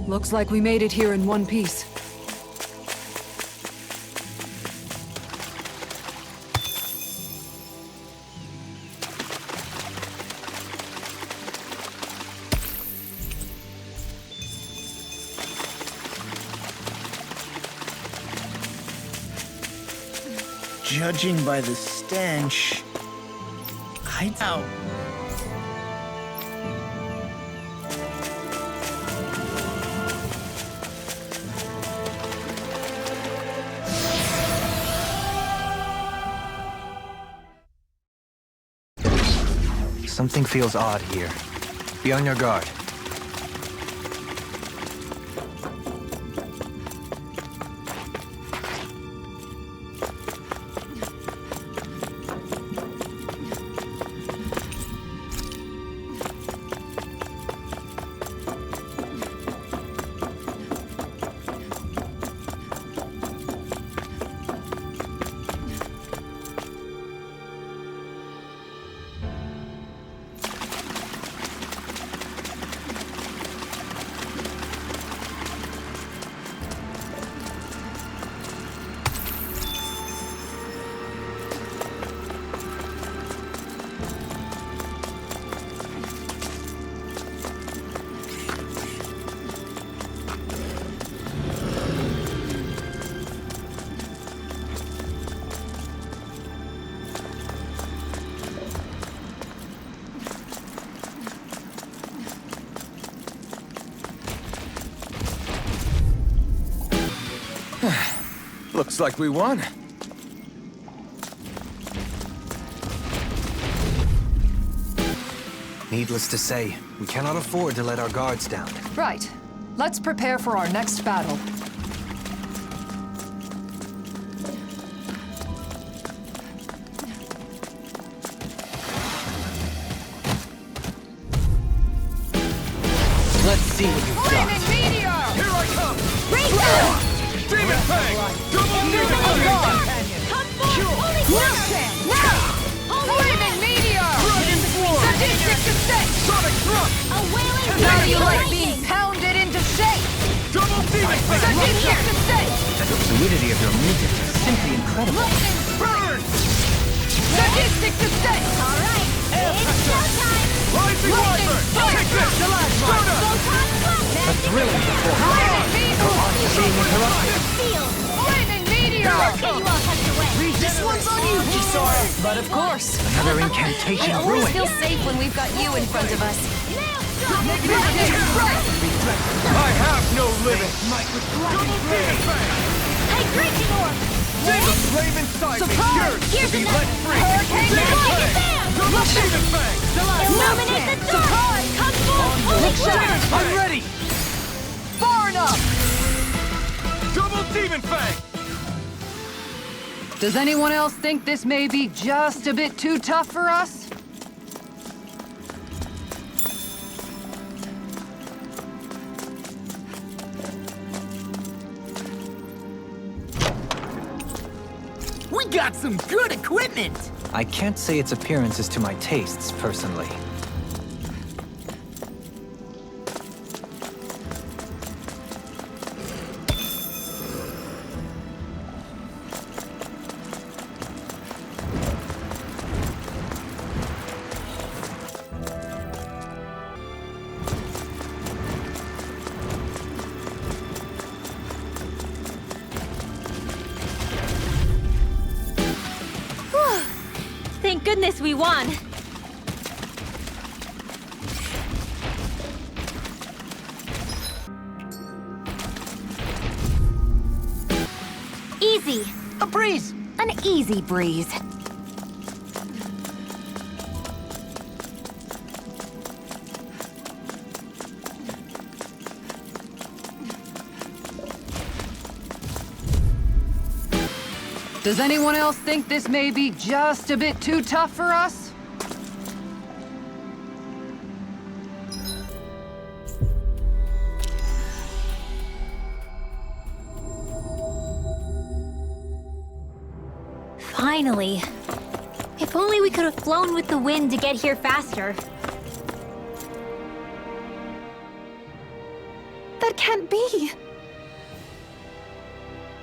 Looks like we made it here in one piece. Judging by the stench, I doubt. Something feels odd here. Be on your guard. Looks like we won. Needless to say, we cannot afford to let our guards down. Right. Let's prepare for our next battle. Let's see what you've got. Flaming meteor! Here I come! Breakdown! Demon Fang! Double Demon Oh Fang! God! Come forth! Holy Now! Now! Flaming meteor! Dragon Swarm! Sadistic descent! Sonic Thrust! A wailing How do you like lightning! being pounded into shape? Double Demon Fang! Sadistic descent! The fluidity of your movement is simply incredible. Burn! Sadistic descent! All right, it's showtime! Rising Wyvern! Take this! Soda! A thrilling performance. Flaming meteor! Being interrupted. Field! Flaming meteor! Okay, you all tucked away. This one's on you, Gisara! But of course. Another incantation I always ruined. feel safe when we've got you in front of us. I have no limit! Double Demon Fang! Hydration orb! The flame inside me Surprise! yearns to Here's be another. let free! Hurricane Demon Blast! Fang! Double Demon Fang! Illuminate the dark! Surprise! Come forth! Holy Demon Fire! Fang! I'm ready. Far enough! Double Demon Fang! Does anyone else think this may be just a bit too tough for us? We got some good equipment! I can't say its appearance is to my tastes, personally. Thank goodness we won! Easy! A breeze! An easy breeze. Does anyone else think this may be just a bit too tough for us? Finally. If only we could have flown with the wind to get here faster. That can't be.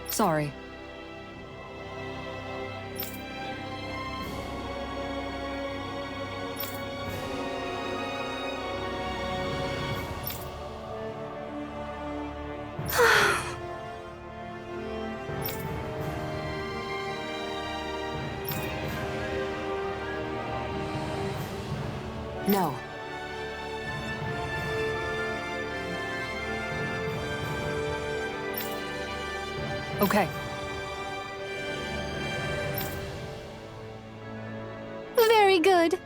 Sorry. No. Okay. Very good.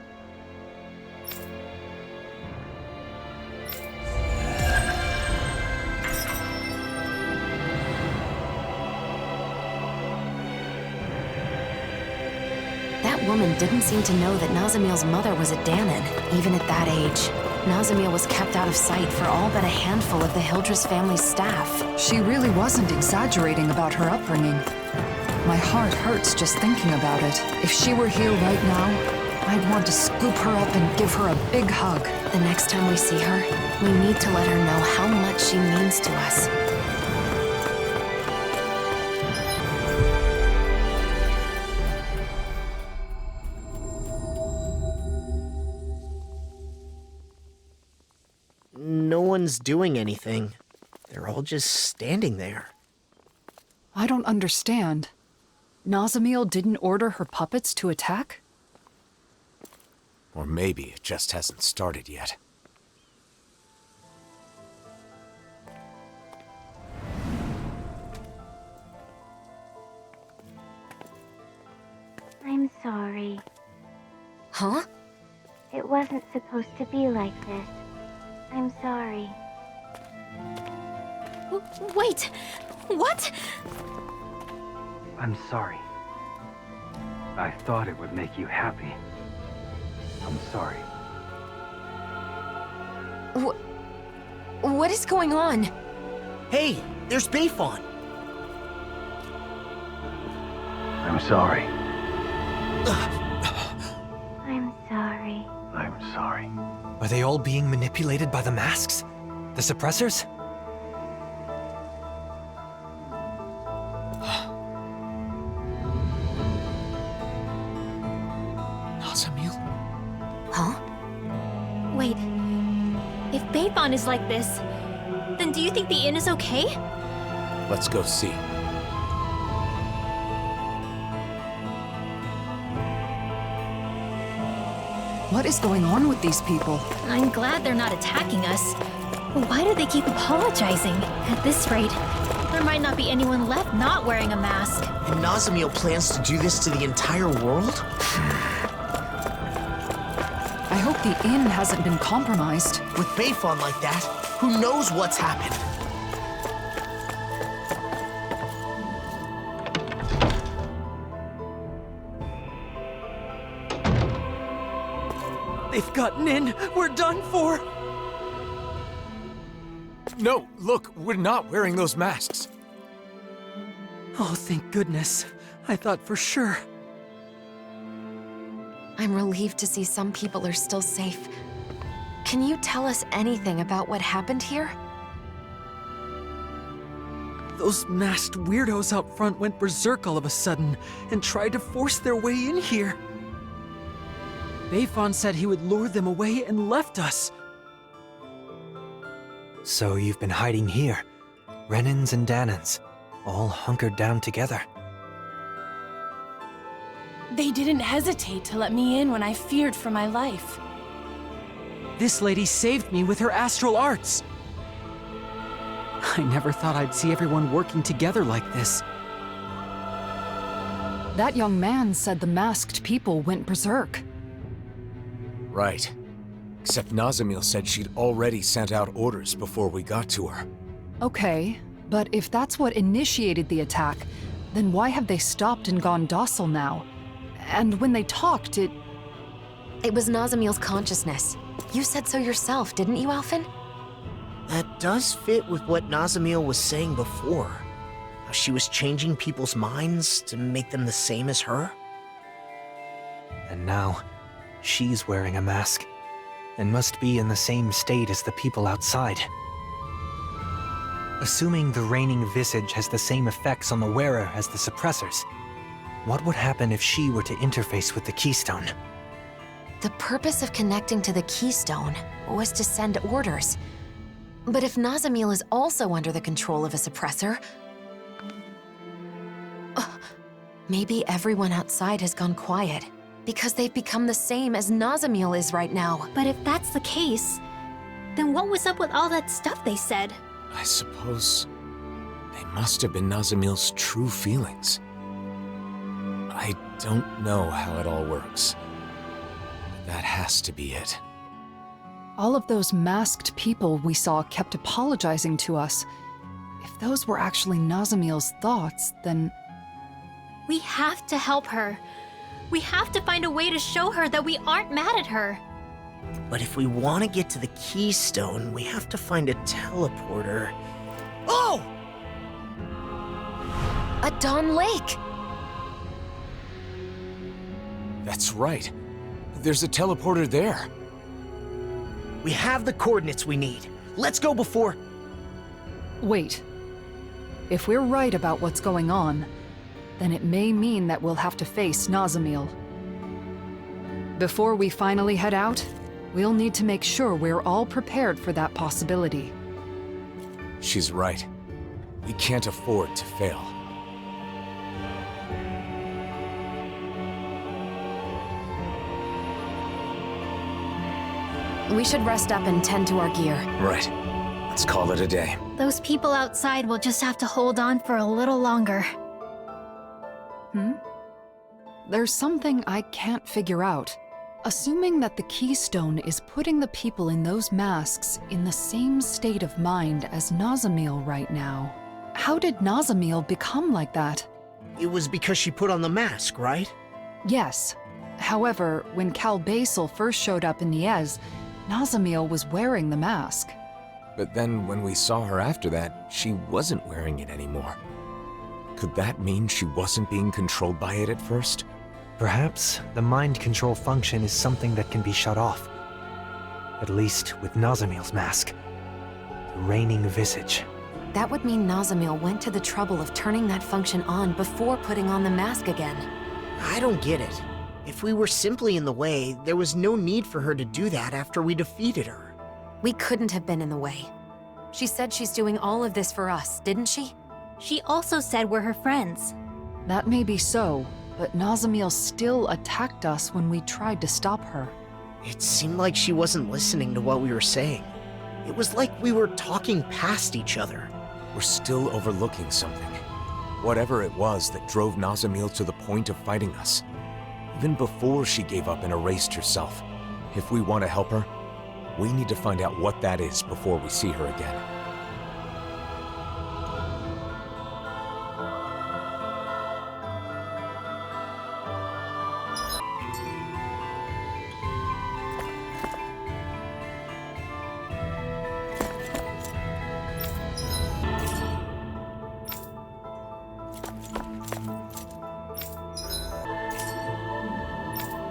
That woman didn't seem to know that Nazamiel's mother was a Danon, even at that age. Nazamiel was kept out of sight for all but a handful of the Hildress family's staff. She really wasn't exaggerating about her upbringing. My heart hurts just thinking about it. If she were here right now, I'd want to scoop her up and give her a big hug. The next time we see her, we need to let her know how much she means to us. No one's doing anything. They're all just standing there. I don't understand. Nazamiel didn't order her puppets to attack? Or maybe it just hasn't started yet. I'm sorry. Huh? It wasn't supposed to be like this. I'm sorry. Wait, what? I'm sorry. I thought it would make you happy. I'm sorry. What is going on? Hey, there's Bayfon. I'm sorry. I'm sorry. I'm sorry. Are they all being manipulated by the masks? The suppressors? Nazamiel? Huh? Wait. If Bayfon is like this, then do you think the inn is okay? Let's go see. What is going on with these people? I'm glad they're not attacking us. But why do they keep apologizing? At this rate, there might not be anyone left not wearing a mask. And Nazamiel plans to do this to the entire world? I hope the inn hasn't been compromised. With Bayfon like that, who knows what's happened? They've gotten in. We're done for. No, look, we're not wearing those masks. Oh, thank goodness. I thought for sure. I'm relieved to see some people are still safe. Can you tell us anything about what happened here? Those masked weirdos out front went berserk all of a sudden and tried to force their way in here. Bayfon said he would lure them away and left us. So you've been hiding here. Renans and Danons, all hunkered down together. They didn't hesitate to let me in when I feared for my life. This lady saved me with her astral arts. I never thought I'd see everyone working together like this. That young man said the masked people went berserk. Right. Except Nazamiel said she'd already sent out orders before we got to her. Okay, but if that's what initiated the attack, then why have they stopped and gone docile now? And when they talked, it was Nazamiel's consciousness. You said so yourself, didn't you, Alphen? That does fit with what Nazamiel was saying before. How she was changing people's minds to make them the same as her. And now, she's wearing a mask, and must be in the same state as the people outside. Assuming the reigning visage has the same effects on the wearer as the suppressors, what would happen if she were to interface with the Keystone? The purpose of connecting to the Keystone was to send orders. But if Nazamiel is also under the control of a suppressor, maybe everyone outside has gone quiet because they've become the same as Nazamiel is right now. But if that's the case, then what was up with all that stuff they said? I suppose they must have been Nazamiel's true feelings. I don't know how it all works. But that has to be it. All of those masked people we saw kept apologizing to us. If those were actually Nazamiel's thoughts, then... We have to help her. We have to find a way to show her that we aren't mad at her. But if we want to get to the Keystone, we have to find a teleporter. Oh! A Dawn Lake! That's right. There's a teleporter there. We have the coordinates we need. Let's go before... Wait. If we're right about what's going on, then it may mean that we'll have to face Nazamiel. Before we finally head out, we'll need to make sure we're all prepared for that possibility. She's right. We can't afford to fail. We should rest up and tend to our gear. Right. Let's call it a day. Those people outside will just have to hold on for a little longer. There's something I can't figure out. Assuming that the Keystone is putting the people in those masks in the same state of mind as Nazamiel right now, how did Nazamiel become like that? It was because she put on the mask, right? Yes. However, when Cal Basel first showed up in Niez, Nazamiel was wearing the mask. But then when we saw her after that, she wasn't wearing it anymore. Could that mean she wasn't being controlled by it at first? Perhaps the mind control function is something that can be shut off. At least with Nazamiel's mask. The reigning visage. That would mean Nazamiel went to the trouble of turning that function on before putting on the mask again. I don't get it. If we were simply in the way, there was no need for her to do that after we defeated her. We couldn't have been in the way. She said she's doing all of this for us, didn't she? She also said we're her friends. That may be so, but Nazamiel still attacked us when we tried to stop her. It seemed like she wasn't listening to what we were saying. It was like we were talking past each other. We're still overlooking something. Whatever it was that drove Nazamiel to the point of fighting us. Even before she gave up and erased herself. If we want to help her, we need to find out what that is before we see her again.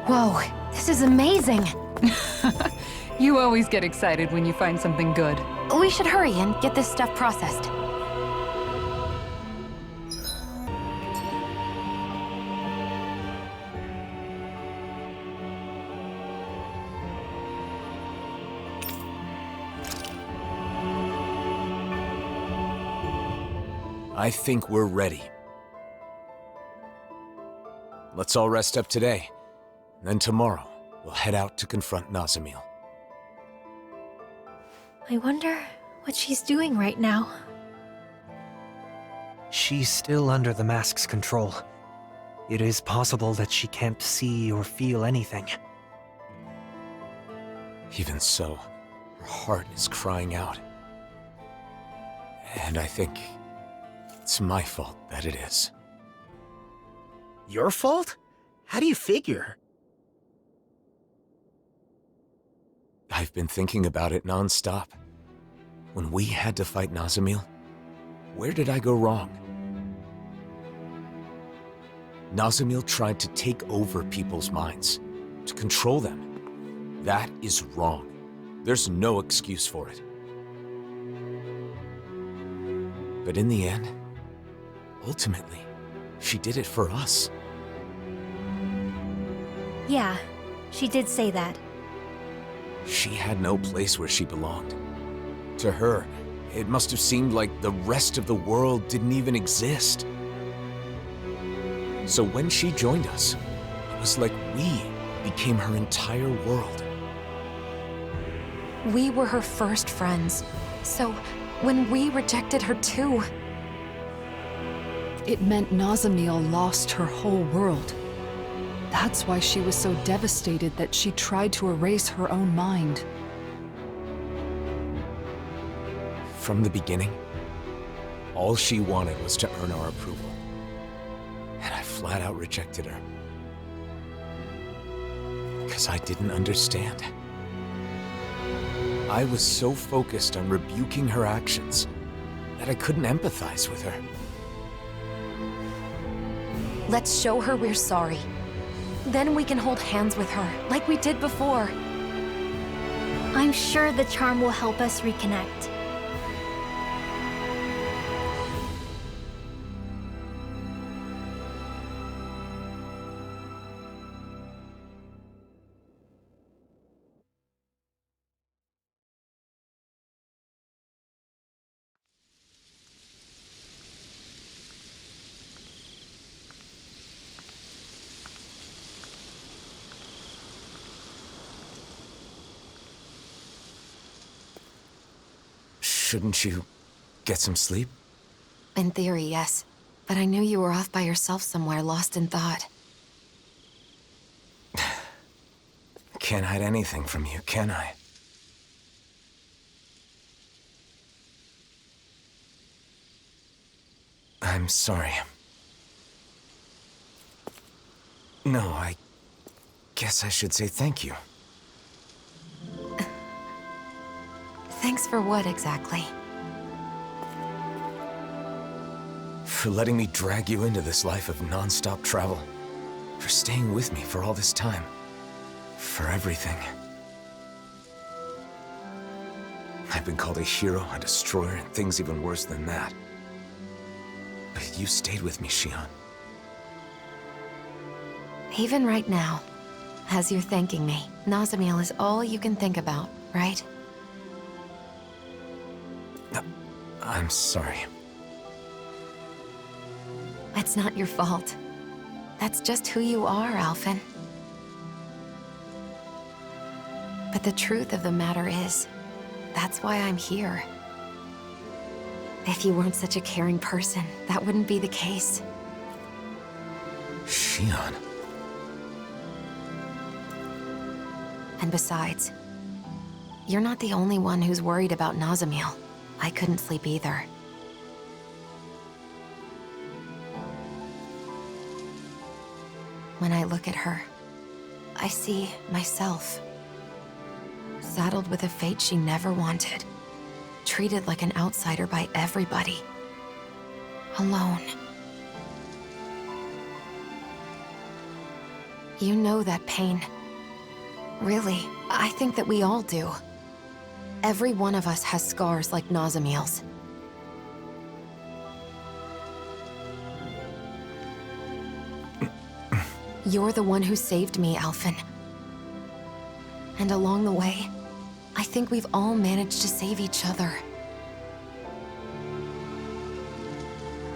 Whoa, this is amazing! You always get excited when you find something good. We should hurry and get this stuff processed. I think we're ready. Let's all rest up today. Then tomorrow, we'll head out to confront Nazamiel. I wonder what she's doing right now. She's still under the mask's control. It is possible that she can't see or feel anything. Even so, her heart is crying out. And I think it's my fault that it is. Your fault? How do you figure? I've been thinking about it non-stop. When we had to fight Nazamiel, where did I go wrong? Nazamiel tried to take over people's minds, to control them. That is wrong. There's no excuse for it. But in the end, ultimately, she did it for us. Yeah, she did say that. She had no place where she belonged. To her, it must have seemed like the rest of the world didn't even exist. So when she joined us, it was like we became her entire world. We were her first friends, so when we rejected her too... It meant Nazamiel lost her whole world. That's why she was so devastated that she tried to erase her own mind. From the beginning, all she wanted was to earn our approval. And I flat out rejected her. Because I didn't understand. I was so focused on rebuking her actions that I couldn't empathize with her. Let's show her we're sorry. Then we can hold hands with her, like we did before. I'm sure the charm will help us reconnect. Shouldn't you get some sleep? In theory, yes. But I knew you were off by yourself somewhere, lost in thought. Can't hide anything from you, can I? I'm sorry. No, I guess I should say thank you. Thanks for what, exactly? For letting me drag you into this life of non-stop travel. For staying with me for all this time. For everything. I've been called a hero, a destroyer, and things even worse than that. But you stayed with me, Xion. Even right now, as you're thanking me, Nazamiel is all you can think about, right? I'm sorry. It's not your fault. That's just who you are, Alphen. But the truth of the matter is, that's why I'm here. If you weren't such a caring person, that wouldn't be the case. Xion. And besides, you're not the only one who's worried about Nazamiel. I couldn't sleep either. When I look at her, I see myself. Saddled with a fate she never wanted. Treated like an outsider by everybody. Alone. You know that pain. Really, I think that we all do. Every one of us has scars like Nazamiel's. You're the one who saved me, Alphen. And along the way, I think we've all managed to save each other.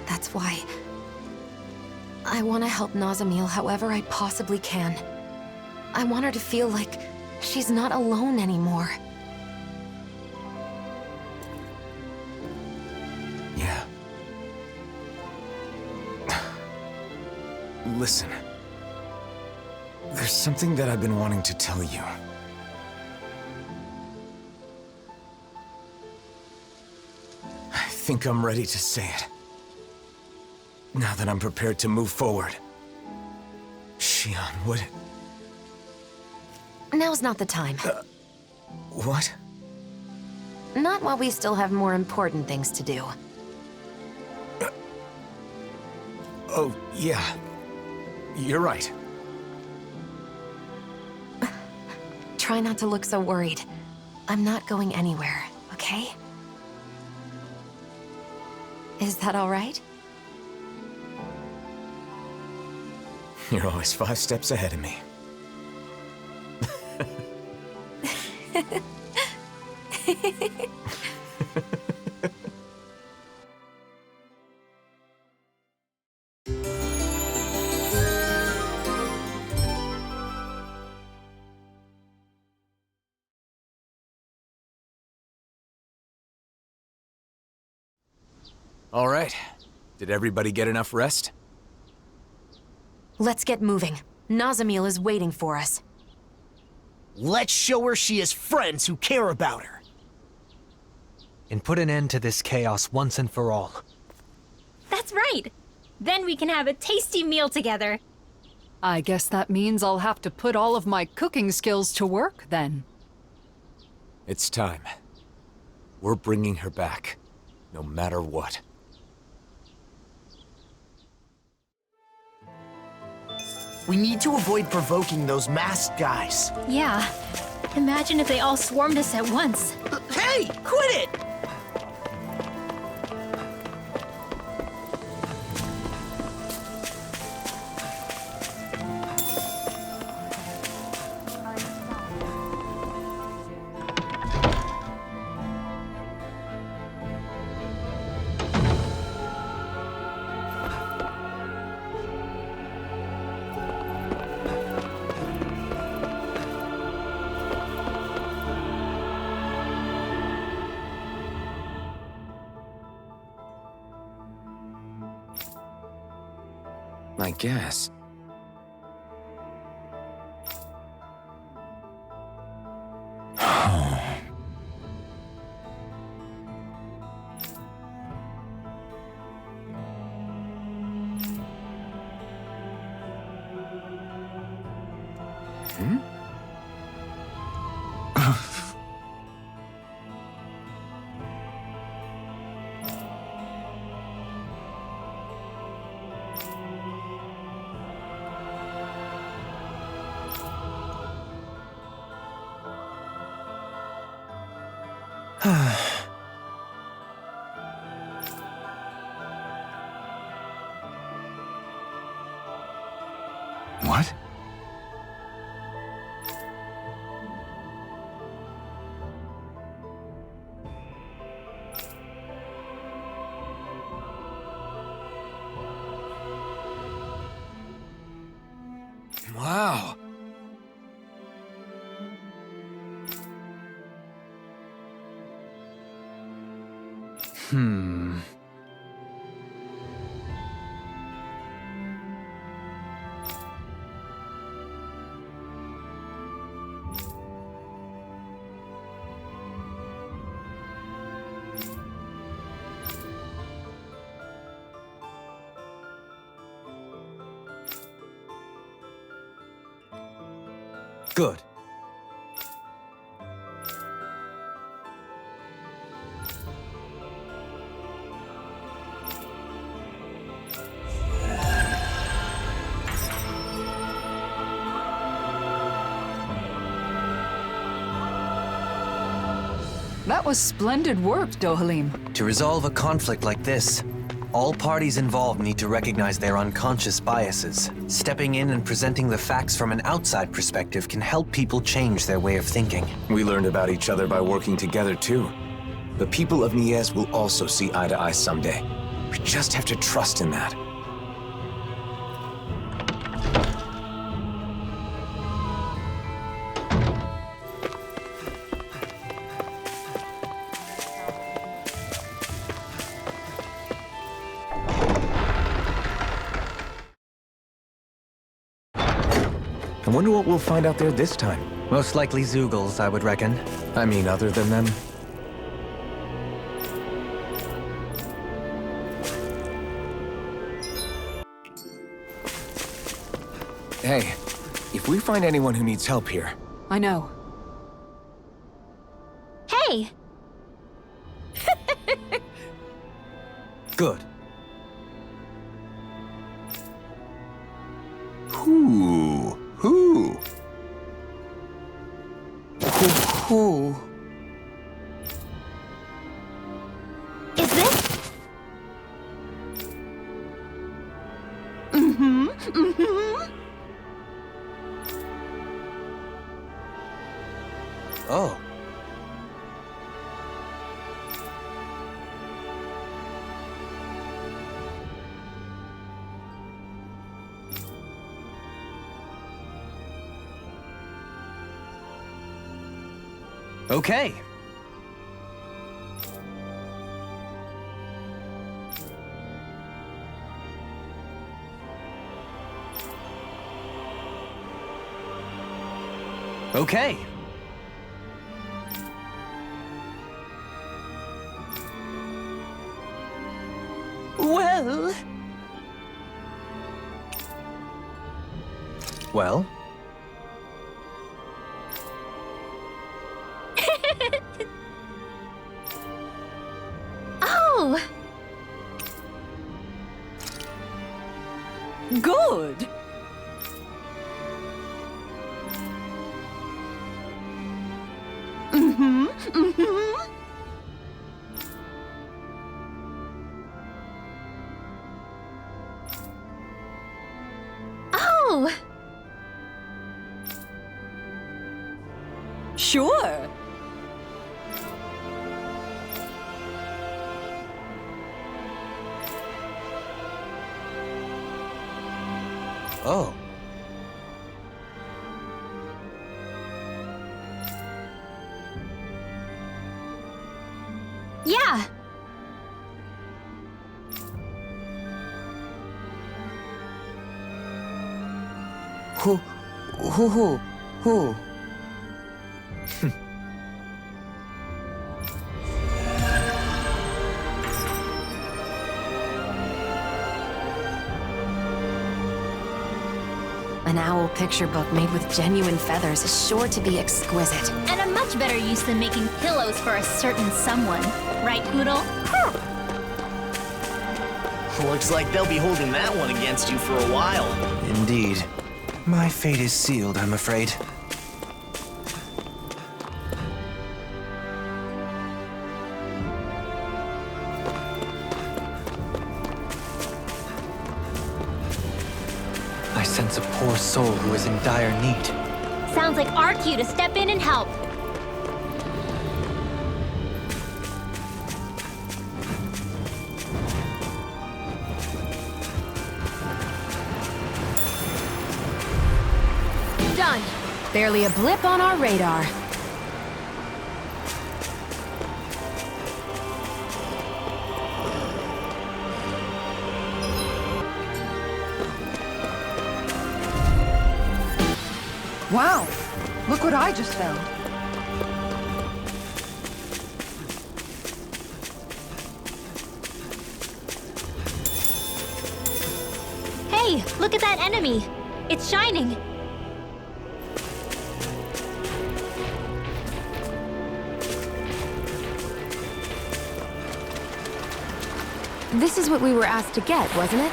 That's why I want to help Nazamiel however I possibly can. I want her to feel like she's not alone anymore. Yeah. Listen. There's something that I've been wanting to tell you. I think I'm ready to say it. Now that I'm prepared to move forward. Xion, what... Now's not the time. What? Not while we still have more important things to do. Oh, yeah. You're right. Try not to look so worried. I'm not going anywhere, okay? Is that all right? You're always 5 steps ahead of me. All right. Did everybody get enough rest? Let's get moving. Nazamil is waiting for us. Let's show her she has friends who care about her. And put an end to this chaos once and for all. That's right. Then we can have a tasty meal together. I guess that means I'll have to put all of my cooking skills to work, then. It's time. We're bringing her back, no matter what. We need to avoid provoking those masked guys. Yeah. Imagine if they all swarmed us at once. Hey, quit it! I guess. What? Wow. Good. That was splendid work, Dohalim. To resolve a conflict like this, all parties involved need to recognize their unconscious biases. Stepping in and presenting the facts from an outside perspective can help people change their way of thinking. We learned about each other by working together, too. The people of Niez will also see eye to eye someday. We just have to trust in that. I wonder what we'll find out there this time. Most likely Zeugles, I would reckon. I mean, other than them. Hey, if we find anyone who needs help here... I know. Hey! Good. Who? Is this? Oh. Okay. Okay. Well... Well? Oh! Good. Oh! Sure. Oh. Yeah! Who? An owl picture book made with genuine feathers is sure to be exquisite. And a much better use than making pillows for a certain someone. Right, Poodle? Looks like they'll be holding that one against you for a while. Indeed. My fate is sealed, I'm afraid. I sense a poor soul who is in dire need. Sounds like our cue to step in and help. Done. Barely a blip on our radar. Wow! Look what I just found. Hey, look at that enemy! It's shining! This is what we were asked to get, wasn't it?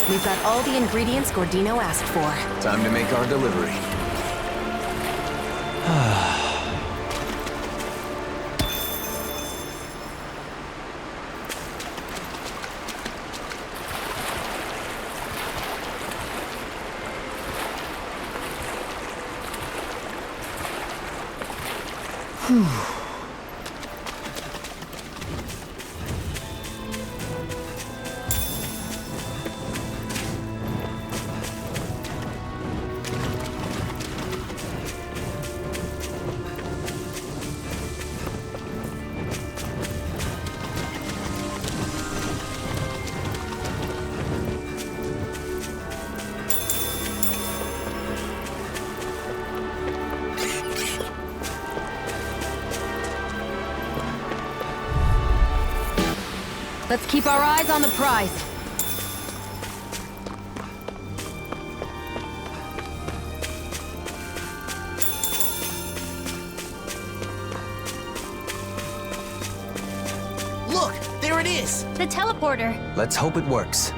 We've got all the ingredients Gordino asked for. Time to make our delivery. Let's keep our eyes on the prize. Look, there it is! The teleporter! Let's hope it works.